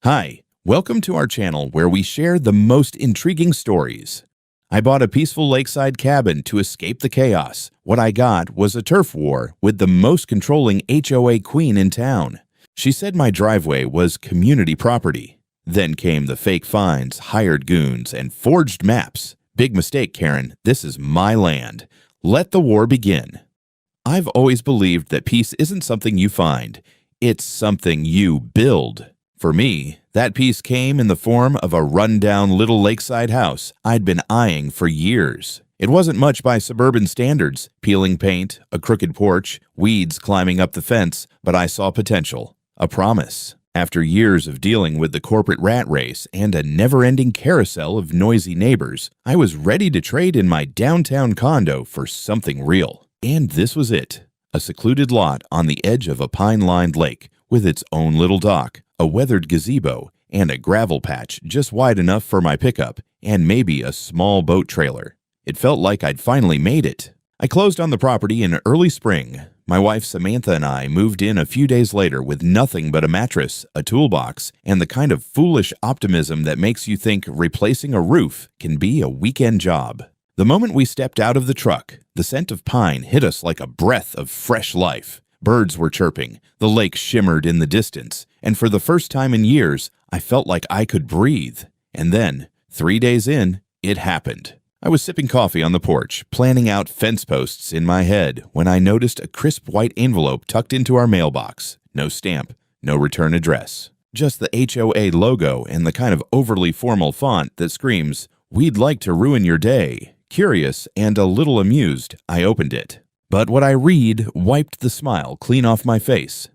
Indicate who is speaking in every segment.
Speaker 1: Hi, welcome to our channel where we share the most intriguing stories. I bought a peaceful lakeside cabin to escape the chaos. What I got was a turf war with the most controlling HOA queen in town. She said my driveway was community property. Then came the fake fines, hired goons, and forged maps. Big mistake, Karen. This is my land. Let the war begin. I've always believed that peace isn't something you find. It's something you build. For me, that peace came in the form of a run-down little lakeside house I'd been eyeing for years. It wasn't much by suburban standards, peeling paint, a crooked porch, weeds climbing up the fence, but I saw potential, a promise. After years of dealing with the corporate rat race and a never-ending carousel of noisy neighbors, I was ready to trade in my downtown condo for something real. And this was it, a secluded lot on the edge of a pine-lined lake with its own little dock, a weathered gazebo, and a gravel patch just wide enough for my pickup, and maybe a small boat trailer. It felt like I'd finally made it. I closed on the property in early spring. My wife Samantha and I moved in a few days later with nothing but a mattress, a toolbox, and the kind of foolish optimism that makes you think replacing a roof can be a weekend job. The moment we stepped out of the truck, the scent of pine hit us like a breath of fresh life. Birds were chirping, the lake shimmered in the distance, and for the first time in years, I felt like I could breathe. And then, 3 days in, it happened. I was sipping coffee on the porch, planning out fence posts in my head, when I noticed a crisp white envelope tucked into our mailbox. No stamp, no return address. Just the HOA logo and the kind of overly formal font that screams, "We'd like to ruin your day." Curious and a little amused, I opened it. But what I read wiped the smile clean off my face.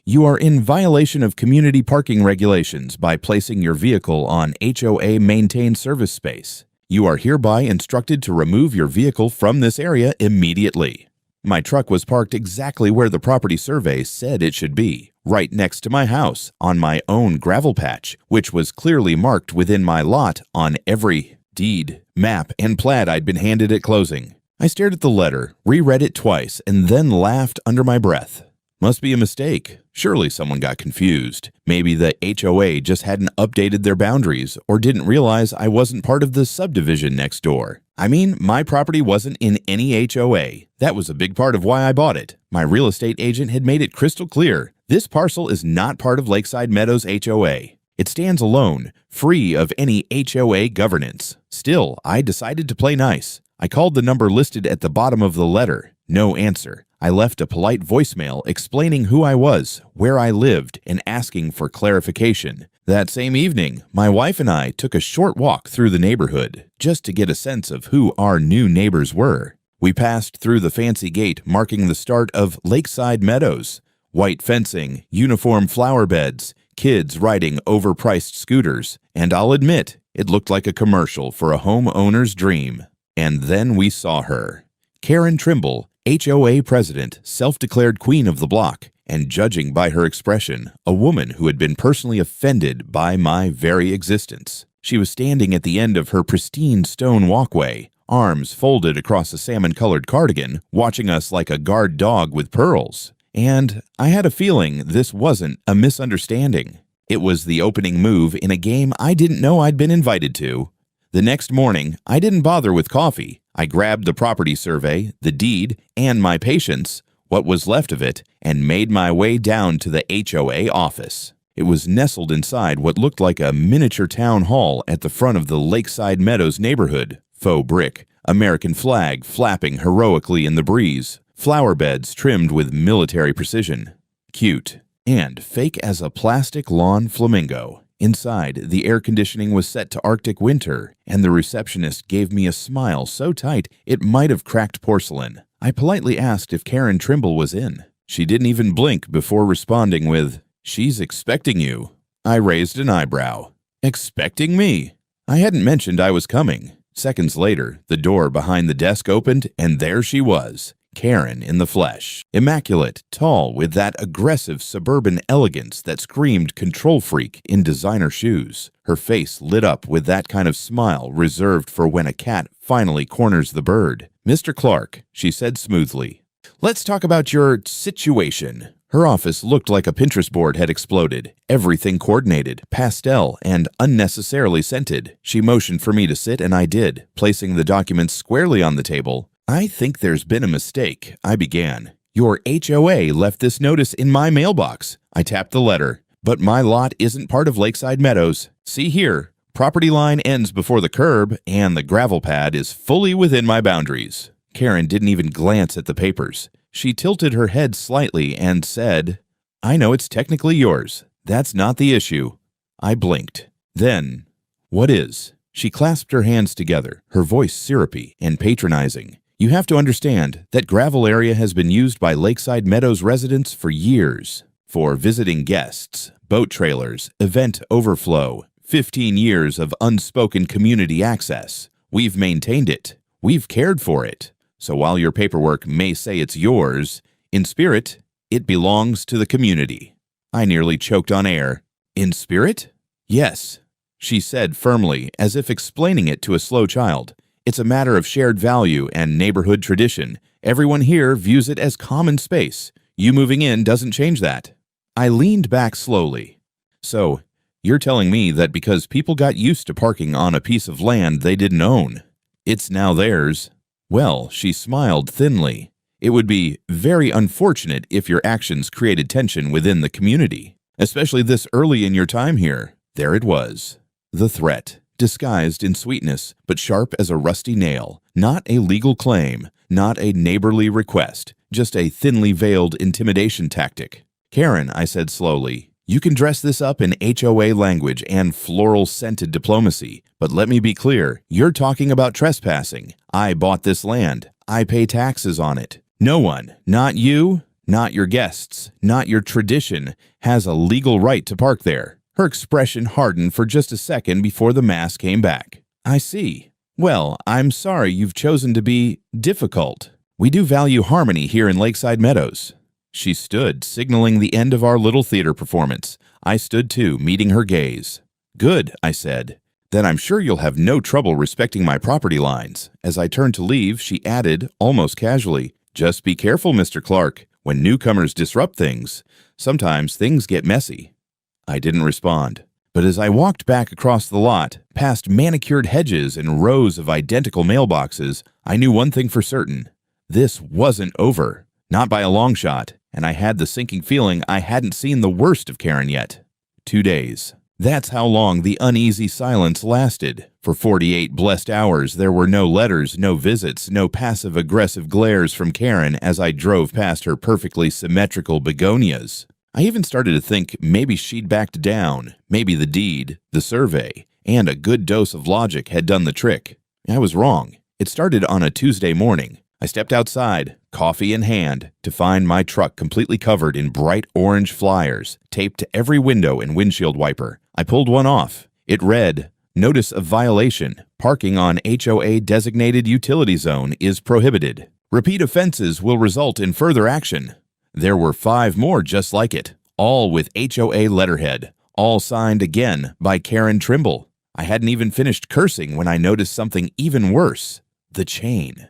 Speaker 1: You are in violation of community parking regulations by placing your vehicle on HOA maintained service space. You are hereby instructed to remove your vehicle from this area immediately. My truck was parked exactly where the property survey said it should be, right next to my house, on my own gravel patch, which was clearly marked within my lot on every deed, map, and plat I'd been handed at closing. I stared at the letter, reread it twice, and then laughed under my breath. Must be a mistake. Surely someone got confused. Maybe the HOA just hadn't updated their boundaries or didn't realize I wasn't part of the subdivision next door. I mean, my property wasn't in any HOA. That was a big part of why I bought it. My real estate agent had made it crystal clear. This parcel is not part of Lakeside Meadows HOA. It stands alone, free of any HOA governance. Still, I decided to play nice. I called the number listed at the bottom of the letter. No answer. I left a polite voicemail explaining who I was, where I lived, and asking for clarification. That same evening, my wife and I took a short walk through the neighborhood, just to get a sense of who our new neighbors were. We passed through the fancy gate marking the start of Lakeside Meadows. White fencing, uniform flower beds, kids riding overpriced scooters, and I'll admit, it looked like a commercial for a homeowner's dream. And then we saw her. Karen Trimble, HOA president, self-declared queen of the block, and judging by her expression, a woman who had been personally offended by my very existence. She was standing at the end of her pristine stone walkway, arms folded across a salmon-colored cardigan, watching us like a guard dog with pearls. And I had a feeling this wasn't a misunderstanding. It was the opening move in a game I didn't know I'd been invited to. The next morning, I didn't bother with coffee. I grabbed the property survey, the deed, and my patience, what was left of it, and made my way down to the HOA office. It was nestled inside what looked like a miniature town hall at the front of the Lakeside Meadows neighborhood. Faux brick, American flag flapping heroically in the breeze, flower beds trimmed with military precision. Cute. And fake as a plastic lawn flamingo. Inside, the air conditioning was set to Arctic winter, and the receptionist gave me a smile so tight it might have cracked porcelain. I politely asked if Karen Trimble was in. She didn't even blink before responding with, "She's expecting you." I raised an eyebrow. Expecting me? I hadn't mentioned I was coming. Seconds later, the door behind the desk opened, and there she was. Karen in the flesh. Immaculate, tall, with that aggressive suburban elegance that screamed control freak in designer shoes. Her face lit up with that kind of smile reserved for when a cat finally corners the bird. "Mr. Clark," she said smoothly, "let's talk about your situation." Her office looked like a Pinterest board had exploded. Everything coordinated, pastel, and unnecessarily scented. She motioned for me to sit, and I did, placing the documents squarely on the table. "I think there's been a mistake," I began. "Your HOA left this notice in my mailbox." I tapped the letter. "But my lot isn't part of Lakeside Meadows. See here, property line ends before the curb, and the gravel pad is fully within my boundaries." Karen didn't even glance at the papers. She tilted her head slightly and said, "I know it's technically yours. That's not the issue." I blinked. "Then, what is?" She clasped her hands together, her voice syrupy and patronizing. "You have to understand that gravel area has been used by Lakeside Meadows residents for years. For visiting guests, boat trailers, event overflow, 15 years of unspoken community access. We've maintained it. We've cared for it. So while your paperwork may say it's yours, in spirit, it belongs to the community." I nearly choked on air. "In spirit?" "Yes," she said firmly, as if explaining it to a slow child. "It's a matter of shared value and neighborhood tradition. Everyone here views it as common space. You moving in doesn't change that." I leaned back slowly. "So, you're telling me that because people got used to parking on a piece of land they didn't own, it's now theirs?" "Well," she smiled thinly, "it would be very unfortunate if your actions created tension within the community, especially this early in your time here." There it was. The threat, disguised in sweetness, but sharp as a rusty nail. Not a legal claim, not a neighborly request, just a thinly veiled intimidation tactic. "Karen," I said slowly, "you can dress this up in HOA language and floral-scented diplomacy, but let me be clear, you're talking about trespassing. I bought this land. I pay taxes on it. No one, not you, not your guests, not your tradition, has a legal right to park there." Her expression hardened for just a second before the mask came back. "I see. Well, I'm sorry you've chosen to be difficult. We do value harmony here in Lakeside Meadows." She stood, signaling the end of our little theater performance. I stood too, meeting her gaze. "Good," I said. "Then I'm sure you'll have no trouble respecting my property lines." As I turned to leave, she added, almost casually, "Just be careful, Mr. Clark. When newcomers disrupt things, sometimes things get messy." I didn't respond. But as I walked back across the lot, past manicured hedges and rows of identical mailboxes, I knew one thing for certain. This wasn't over. Not by a long shot, and I had the sinking feeling I hadn't seen the worst of Karen yet. 2 days. That's how long the uneasy silence lasted. For 48 blessed hours, there were no letters, no visits, no passive-aggressive glares from Karen as I drove past her perfectly symmetrical begonias. I even started to think maybe she'd backed down, maybe the deed, the survey, and a good dose of logic had done the trick. I was wrong. It started on a Tuesday morning. I stepped outside, coffee in hand, to find my truck completely covered in bright orange flyers, taped to every window and windshield wiper. I pulled one off. It read, "Notice of violation. Parking on HOA designated utility zone is prohibited. Repeat offenses will result in further action." There were 5 more just like it, all with HOA letterhead, all signed again by Karen Trimble. I hadn't even finished cursing when I noticed something even worse. The chain.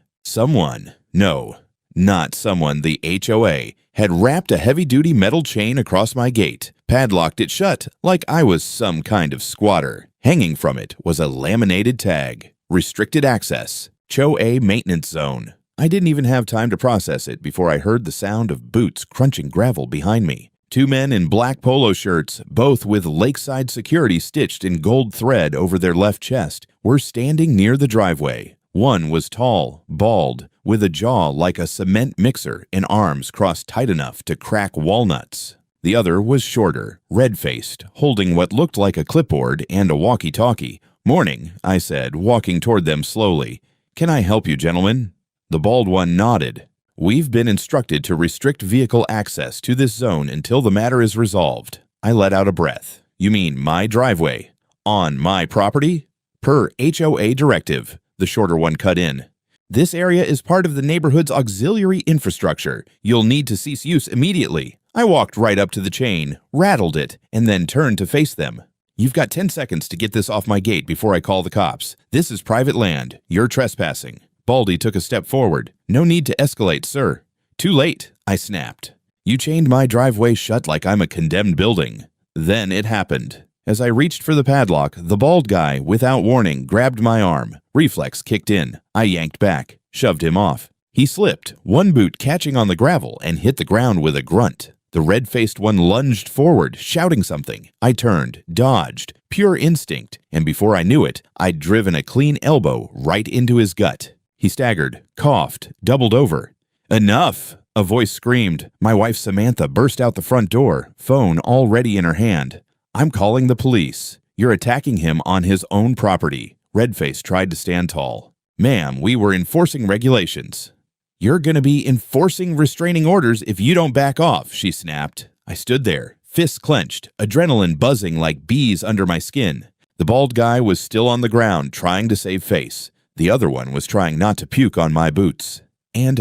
Speaker 1: No, not someone, the HOA, had wrapped a heavy-duty metal chain across my gate, padlocked it shut like I was some kind of squatter. Hanging from it was a laminated tag, "Restricted Access, HOA Maintenance Zone." I didn't even have time to process it before I heard the sound of boots crunching gravel behind me. 2 men in black polo shirts, both with Lakeside security stitched in gold thread over their left chest, were standing near the driveway. One was tall, bald, with a jaw like a cement mixer and arms crossed tight enough to crack walnuts. The other was shorter, red-faced, holding what looked like a clipboard and a walkie-talkie. "Morning," I said, walking toward them slowly. "Can I help you, gentlemen?" The bald one nodded. "We've been instructed to restrict vehicle access to this zone until the matter is resolved." I let out a breath. "You mean my driveway? On my property?" "Per HOA directive," the shorter one cut in. "This area is part of the neighborhood's auxiliary infrastructure. You'll need to cease use immediately." I walked right up to the chain, rattled it, and then turned to face them. "You've got 10 seconds to get this off my gate before I call the cops. This is private land. You're trespassing." Baldy took a step forward. "No need to escalate, sir." "Too late," I snapped. You chained my driveway shut like I'm a condemned building. Then it happened. As I reached for the padlock, the bald guy, without warning, grabbed my arm. Reflex kicked in. I yanked back, shoved him off. He slipped, one boot catching on the gravel, and hit the ground with a grunt. The red-faced one lunged forward, shouting something. I turned, dodged, pure instinct, and before I knew it, I'd driven a clean elbow right into his gut. He staggered, coughed, doubled over. "Enough!" a voice screamed. My wife Samantha burst out the front door, phone already in her hand. "I'm calling the police. You're attacking him on his own property." Redface tried to stand tall. "Ma'am, we were enforcing regulations." "You're going to be enforcing restraining orders if you don't back off," she snapped. I stood there, fists clenched, adrenaline buzzing like bees under my skin. The bald guy was still on the ground, trying to save face. The other one was trying not to puke on my boots. And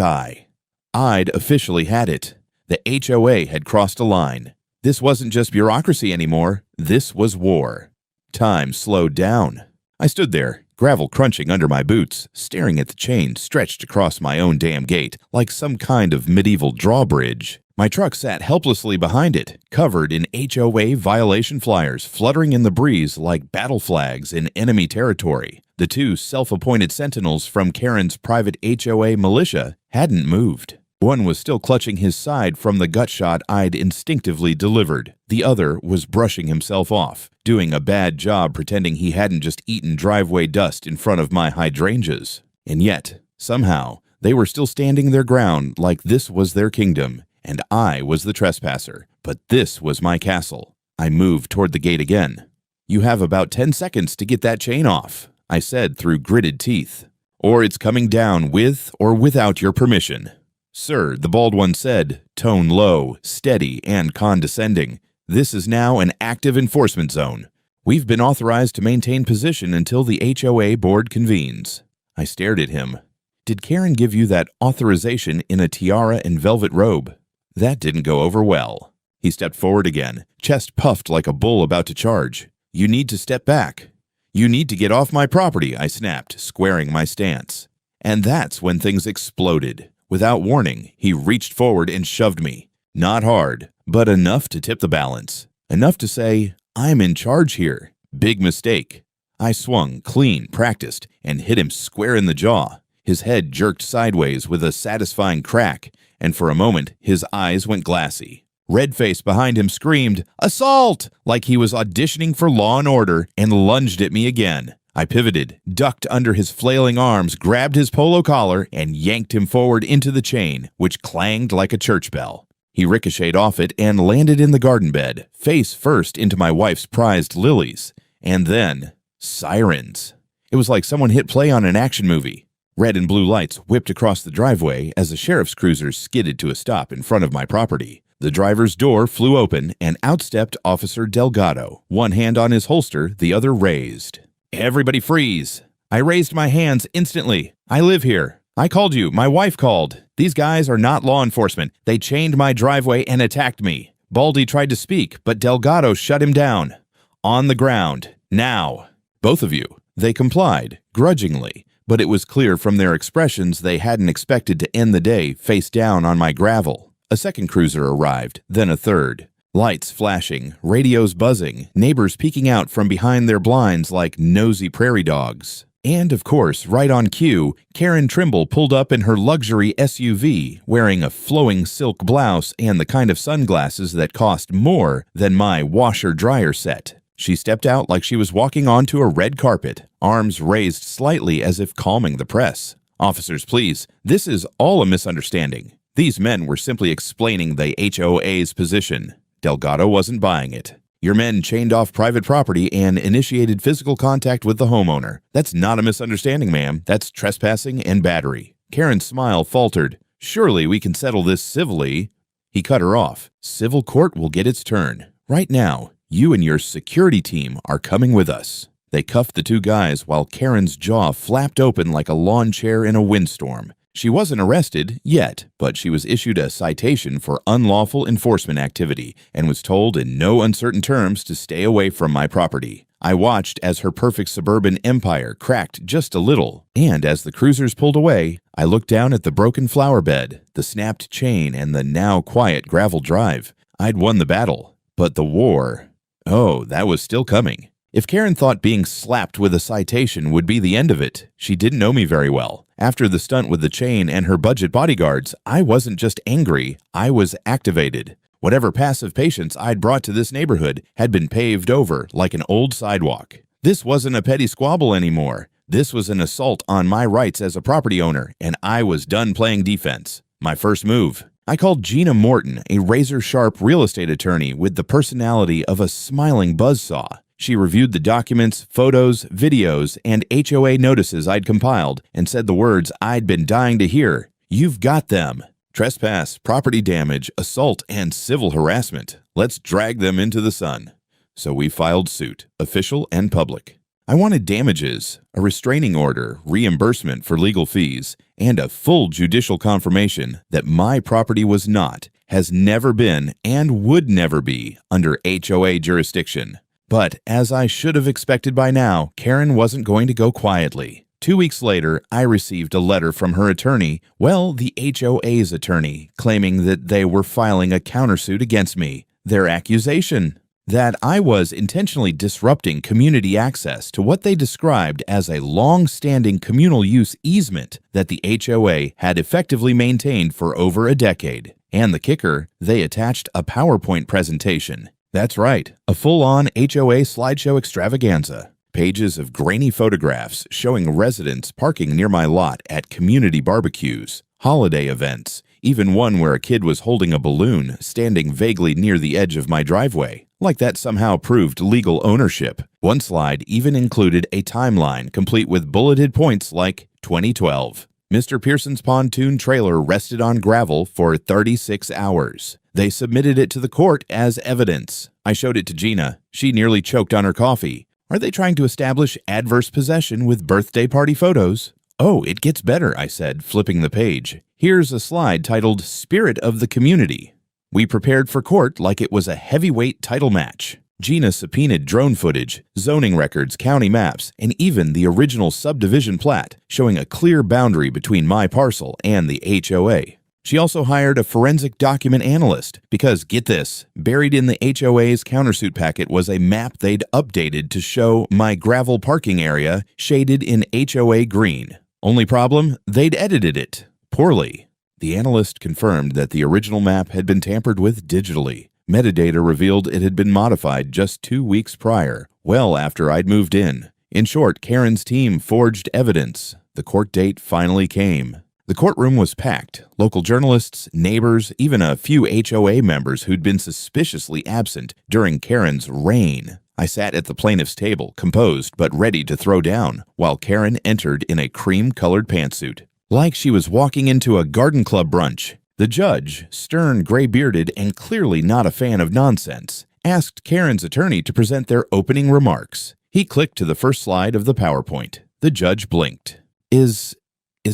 Speaker 1: I'd officially had it. The HOA had crossed a line. This wasn't just bureaucracy anymore. This was war. Time slowed down. I stood there, gravel crunching under my boots, staring at the chain stretched across my own damn gate like some kind of medieval drawbridge. My truck sat helplessly behind it, covered in HOA violation flyers fluttering in the breeze like battle flags in enemy territory. The two self-appointed sentinels from Karen's private HOA militia hadn't moved. One was still clutching his side from the gut shot I'd instinctively delivered. The other was brushing himself off, doing a bad job pretending he hadn't just eaten driveway dust in front of my hydrangeas. And yet, somehow, they were still standing their ground like this was their kingdom, and I was the trespasser. But this was my castle. I moved toward the gate again. "You have about 10 seconds to get that chain off," I said through gritted teeth. "Or it's coming down with or without your permission." "Sir," the bald one said, tone low, steady, and condescending, "this is now an active enforcement zone. We've been authorized to maintain position until the HOA board convenes." I stared at him. "Did Karen give you that authorization in a tiara and velvet robe?" That didn't go over well. He stepped forward again, chest puffed like a bull about to charge. "You need to step back." "You need to get off my property," I snapped, squaring my stance. And that's when things exploded. Without warning, he reached forward and shoved me. Not hard, but enough to tip the balance. Enough to say, "I'm in charge here." Big mistake. I swung, clean, practiced, and hit him square in the jaw. His head jerked sideways with a satisfying crack, and for a moment, his eyes went glassy. Redface behind him screamed, "Assault!" like he was auditioning for Law and Order, and lunged at me again. I pivoted, ducked under his flailing arms, grabbed his polo collar, and yanked him forward into the chain, which clanged like a church bell. He ricocheted off it and landed in the garden bed, face first into my wife's prized lilies. And then, sirens. It was like someone hit play on an action movie. Red and blue lights whipped across the driveway as a sheriff's cruiser skidded to a stop in front of my property. The driver's door flew open, and out stepped Officer Delgado, one hand on his holster, the other raised. "Everybody freeze." I raised my hands instantly. "I live here. I called you. My wife called. These guys are not law enforcement. They chained my driveway and attacked me." Baldy tried to speak, but Delgado shut him down. "On the ground. Now." "Both of you." They complied, grudgingly, but it was clear from their expressions they hadn't expected to end the day face down on my gravel. A second cruiser arrived, then a third. Lights flashing, radios buzzing, neighbors peeking out from behind their blinds like nosy prairie dogs. And, of course, right on cue, Karen Trimble pulled up in her luxury SUV, wearing a flowing silk blouse and the kind of sunglasses that cost more than my washer-dryer set. She stepped out like she was walking onto a red carpet, arms raised slightly as if calming the press. "Officers, please, this is all a misunderstanding. These men were simply explaining the HOA's position." Delgado wasn't buying it. "Your men chained off private property and initiated physical contact with the homeowner. That's not a misunderstanding, ma'am. That's trespassing and battery." Karen's smile faltered. "Surely we can settle this civilly." He cut her off. "Civil court will get its turn. Right now, you and your security team are coming with us." They cuffed the two guys while Karen's jaw flapped open like a lawn chair in a windstorm. She wasn't arrested yet, but she was issued a citation for unlawful enforcement activity and was told in no uncertain terms to stay away from my property. I watched as her perfect suburban empire cracked just a little, and as the cruisers pulled away, I looked down at the broken flower bed, the snapped chain, and the now quiet gravel drive. I'd won the battle, but the war, oh, that was still coming. If Karen thought being slapped with a citation would be the end of it, she didn't know me very well. After the stunt with the chain and her budget bodyguards, I wasn't just angry, I was activated. Whatever passive patience I'd brought to this neighborhood had been paved over like an old sidewalk. This wasn't a petty squabble anymore. This was an assault on my rights as a property owner, and I was done playing defense. My first move. I called Gina Morton, a razor-sharp real estate attorney with the personality of a smiling buzzsaw. She reviewed the documents, photos, videos, and HOA notices I'd compiled and said the words I'd been dying to hear. You've got them. Trespass, property damage, assault, and civil harassment. Let's drag them into the sun. So we filed suit, official and public. I wanted damages, a restraining order, reimbursement for legal fees, and a full judicial confirmation that my property was not, has never been, and would never be under HOA jurisdiction. But as I should have expected by now, Karen wasn't going to go quietly. 2 weeks later, I received a letter from her attorney, the HOA's attorney, claiming that they were filing a countersuit against me. Their accusation? That I was intentionally disrupting community access to what they described as a long-standing communal use easement that the HOA had effectively maintained for over a decade. And the kicker, they attached a PowerPoint presentation. That's right, a full-on HOA slideshow extravaganza. Pages of grainy photographs showing residents parking near my lot at community barbecues, holiday events, even one where a kid was holding a balloon standing vaguely near the edge of my driveway, like that somehow proved legal ownership. One slide even included a timeline complete with bulleted points like 2012. Mr. Pearson's pontoon trailer rested on gravel for 36 hours. They submitted it to the court as evidence. I showed it to Gina. She nearly choked on her coffee. Are they trying to establish adverse possession with birthday party photos? Oh, it gets better, I said, flipping the page. Here's a slide titled Spirit of the Community. We prepared for court like it was a heavyweight title match. Gina subpoenaed drone footage, zoning records, county maps, and even the original subdivision plat, showing a clear boundary between my parcel and the HOA. She also hired a forensic document analyst because, get this, buried in the HOA's countersuit packet was a map they'd updated to show my gravel parking area shaded in HOA green. Only problem, they'd edited it poorly. The analyst confirmed that the original map had been tampered with digitally. Metadata revealed it had been modified just 2 weeks prior, well after I'd moved in. In short, Karen's team forged evidence. The court date finally came. The courtroom was packed. Local journalists, neighbors, even a few HOA members who'd been suspiciously absent during Karen's reign. I sat at the plaintiff's table, composed but ready to throw down, while Karen entered in a cream-colored pantsuit. Like she was walking into a garden club brunch. The judge, stern, gray-bearded, and clearly not a fan of nonsense, asked Karen's attorney to present their opening remarks. He clicked to the first slide of the PowerPoint. The judge blinked. Is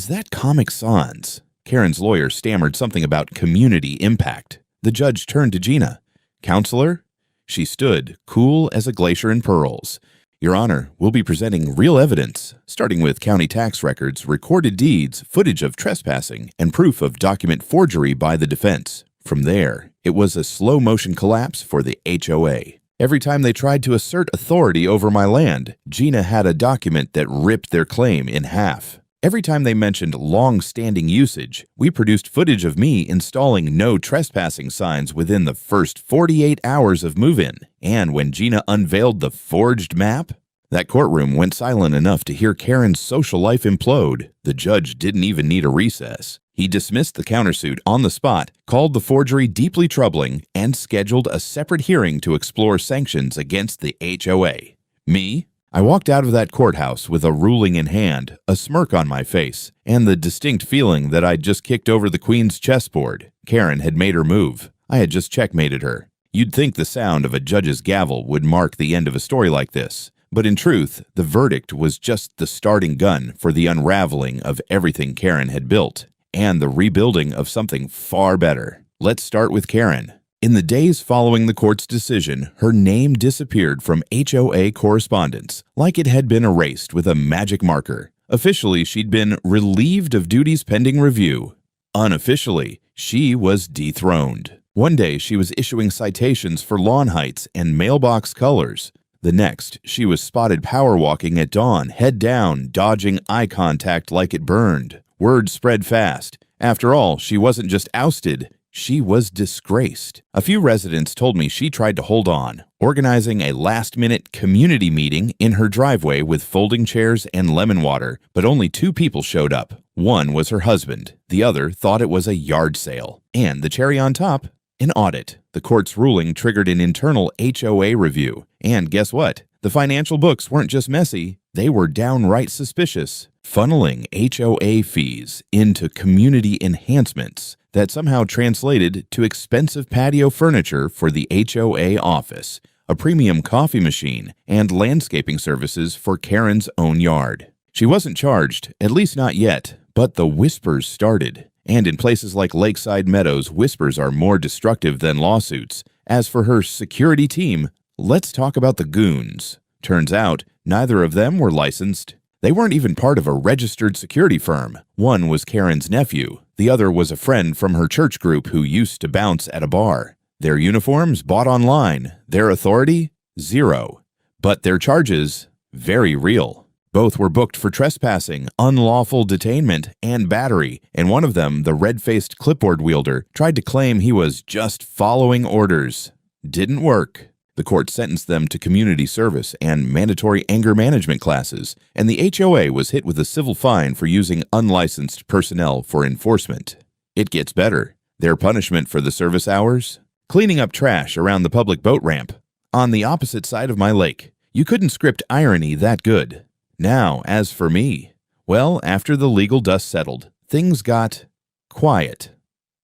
Speaker 1: that Comic Sans? Karen's lawyer stammered something about community impact. The judge turned to Gina. Counselor? She stood, cool as a glacier in pearls. Your Honor, we'll be presenting real evidence, starting with county tax records, recorded deeds, footage of trespassing, and proof of document forgery by the defense. From there, it was a slow-motion collapse for the HOA. Every time they tried to assert authority over my land, Gina had a document that ripped their claim in half. Every time they mentioned long-standing usage, we produced footage of me installing no trespassing signs within the first 48 hours of move-in. And when Gina unveiled the forged map, that courtroom went silent enough to hear Karen's social life implode. The judge didn't even need a recess. He dismissed the countersuit on the spot, called the forgery deeply troubling, and scheduled a separate hearing to explore sanctions against the HOA. Me? I walked out of that courthouse with a ruling in hand, a smirk on my face, and the distinct feeling that I'd just kicked over the queen's chessboard. Karen had made her move. I had just checkmated her. You'd think the sound of a judge's gavel would mark the end of a story like this, but in truth, the verdict was just the starting gun for the unraveling of everything Karen had built, and the rebuilding of something far better. Let's start with Karen. In the days following the court's decision, her name disappeared from HOA correspondence like it had been erased with a magic marker. Officially, she'd been relieved of duties pending review. Unofficially, she was dethroned. One day, she was issuing citations for lawn heights and mailbox colors. The next, she was spotted power walking at dawn, head down, dodging eye contact like it burned. Word spread fast. After all, she wasn't just ousted, she was disgraced. A few residents told me she tried to hold on, organizing a last-minute community meeting in her driveway with folding chairs and lemon water, but only 2 people showed up. One was her husband. The other thought it was a yard sale. And the cherry on top, an audit. The court's ruling triggered an internal HOA review. And guess what? The financial books weren't just messy, they were downright suspicious, funneling HOA fees into community enhancements that somehow translated to expensive patio furniture for the HOA office, a premium coffee machine, and landscaping services for Karen's own yard. She wasn't charged, at least not yet, but the whispers started. And in places like Lakeside Meadows, whispers are more destructive than lawsuits. As for her security team, let's talk about the goons. Turns out, neither of them were licensed. They weren't even part of a registered security firm. One was Karen's nephew. The other was a friend from her church group who used to bounce at a bar. Their uniforms bought online. Their authority? 0. But their charges? Very real. Both were booked for trespassing, unlawful detainment, and battery, and one of them, the red-faced clipboard wielder, tried to claim he was just following orders. Didn't work. The court sentenced them to community service and mandatory anger management classes, and the HOA was hit with a civil fine for using unlicensed personnel for enforcement. It gets better. Their punishment for the service hours? Cleaning up trash around the public boat ramp. On the opposite side of my lake. You couldn't script irony that good. Now, as for me, well, after the legal dust settled, things got quiet.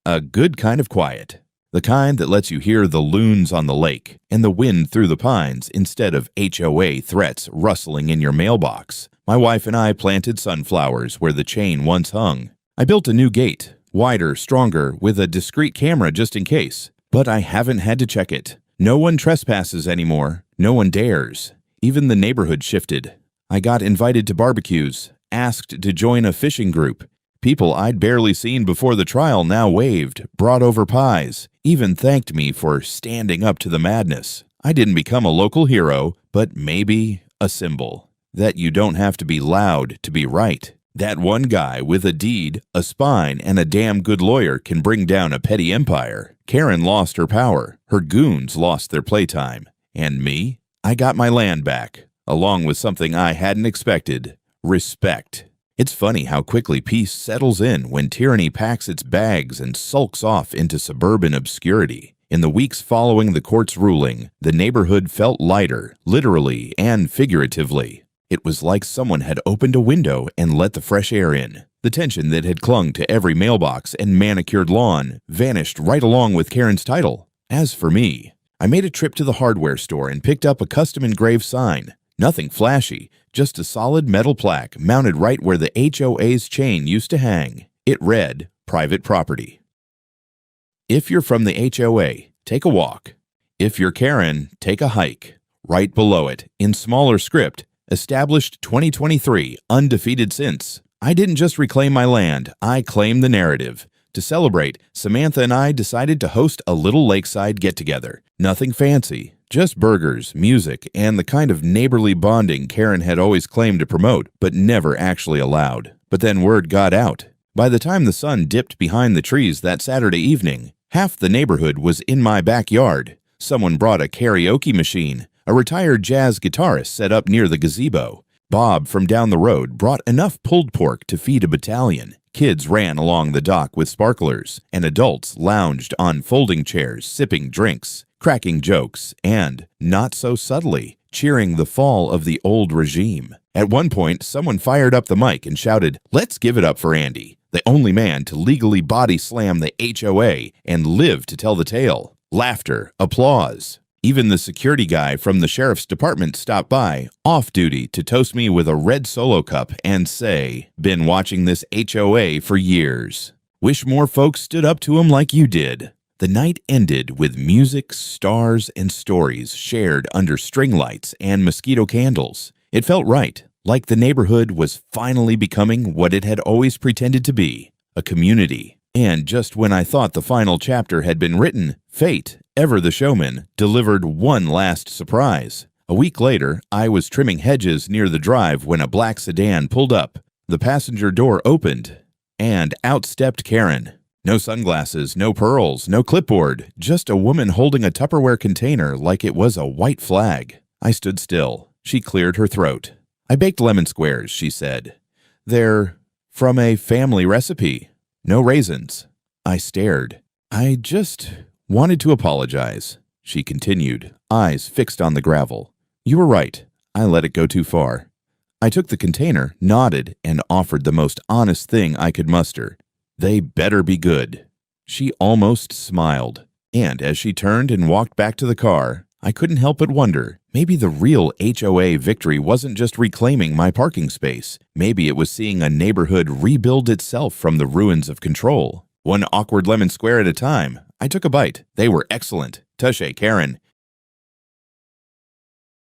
Speaker 1: A good kind of quiet. The kind that lets you hear the loons on the lake and the wind through the pines instead of HOA threats rustling in your mailbox. My wife and I planted sunflowers where the chain once hung. I built a new gate, wider, stronger, with a discreet camera just in case. But I haven't had to check it. No one trespasses anymore. No one dares. Even the neighborhood shifted. I got invited to barbecues, asked to join a fishing group. People I'd barely seen before the trial now waved, brought over pies, even thanked me for standing up to the madness. I didn't become a local hero, but maybe a symbol. That you don't have to be loud to be right. That one guy with a deed, a spine, and a damn good lawyer can bring down a petty empire. Karen lost her power. Her goons lost their playtime. And me? I got my land back. Along with something I hadn't expected, respect. It's funny how quickly peace settles in when tyranny packs its bags and sulks off into suburban obscurity. In the weeks following the court's ruling, the neighborhood felt lighter, literally and figuratively. It was like someone had opened a window and let the fresh air in. The tension that had clung to every mailbox and manicured lawn vanished right along with Karen's title. As for me, I made a trip to the hardware store and picked up a custom engraved sign. Nothing flashy, just a solid metal plaque mounted right where the HOA's chain used to hang. It read, "Private Property." If you're from the HOA, take a walk. If you're Karen, take a hike. Right below it, in smaller script, established 2023, undefeated since. I didn't just reclaim my land, I claimed the narrative. To celebrate, Samantha and I decided to host a little lakeside get-together. Nothing fancy. Just burgers, music, and the kind of neighborly bonding Karen had always claimed to promote, but never actually allowed. But then word got out. By the time the sun dipped behind the trees that Saturday evening, half the neighborhood was in my backyard. Someone brought a karaoke machine. A retired jazz guitarist set up near the gazebo. Bob from down the road brought enough pulled pork to feed a battalion. Kids ran along the dock with sparklers, and adults lounged on folding chairs, sipping drinks, cracking jokes, and, not so subtly, cheering the fall of the old regime. At one point, someone fired up the mic and shouted, "Let's give it up for Andy, the only man to legally body slam the HOA and live to tell the tale." Laughter, applause. Even the security guy from the sheriff's department stopped by, off-duty, to toast me with a red Solo cup and say, "Been watching this HOA for years. Wish more folks stood up to him like you did." The night ended with music, stars, and stories shared under string lights and mosquito candles. It felt right, like the neighborhood was finally becoming what it had always pretended to be, a community. And just when I thought the final chapter had been written, fate, ever the showman, delivered one last surprise. A week later, I was trimming hedges near the drive when a black sedan pulled up. The passenger door opened, and out stepped Karen. No sunglasses, no pearls, no clipboard, just a woman holding a Tupperware container like it was a white flag. I stood still. She cleared her throat. "I baked lemon squares," she said. "They're from a family recipe. No raisins." I stared. "I just wanted to apologize," she continued, eyes fixed on the gravel. "You were right. I let it go too far." I took the container, nodded, and offered the most honest thing I could muster. "They better be good." She almost smiled, and as she turned and walked back to the car, I couldn't help but wonder, maybe the real HOA victory wasn't just reclaiming my parking space. Maybe it was seeing a neighborhood rebuild itself from the ruins of control. One awkward lemon square at a time. I took a bite. They were excellent. Touche, Karen.